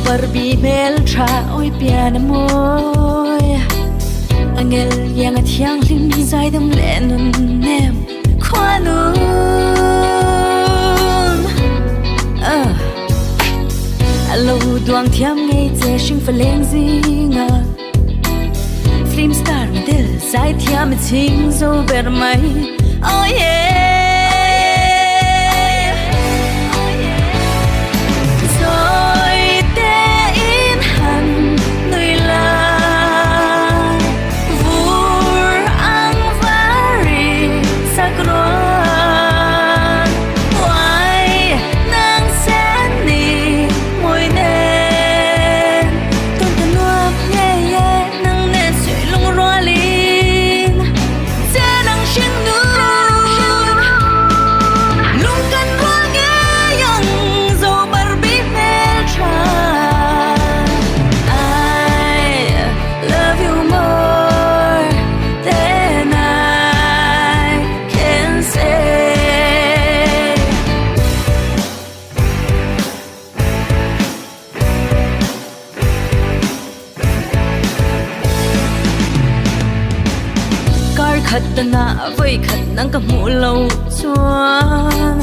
Barbie mel tra oi piano môi angel yang a thiang lim zai dam lenun nem khwanun alo duang thiam ngei che shing faleng zinga film star del zai thiam ching zo ber mai oh yeah khát na với khát nắng cầm mũ lâu chuan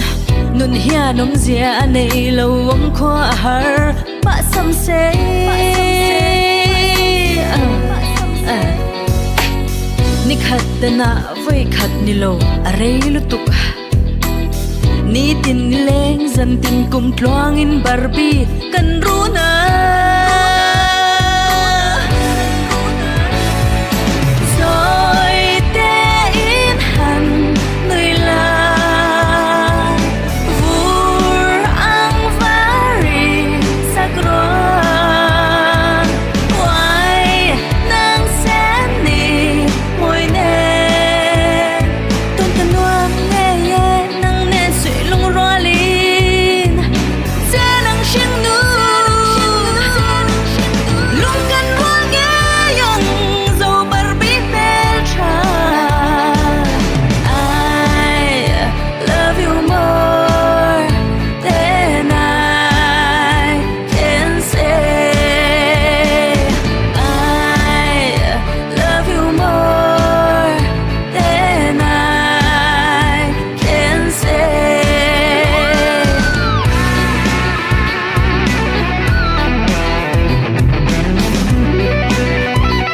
nun hia nôm zia nei lâu om khoa har ba sam se ni khát na với khát ni lâu arei lutuk ni tin leng zan tin kum tloang in Barbie kan runa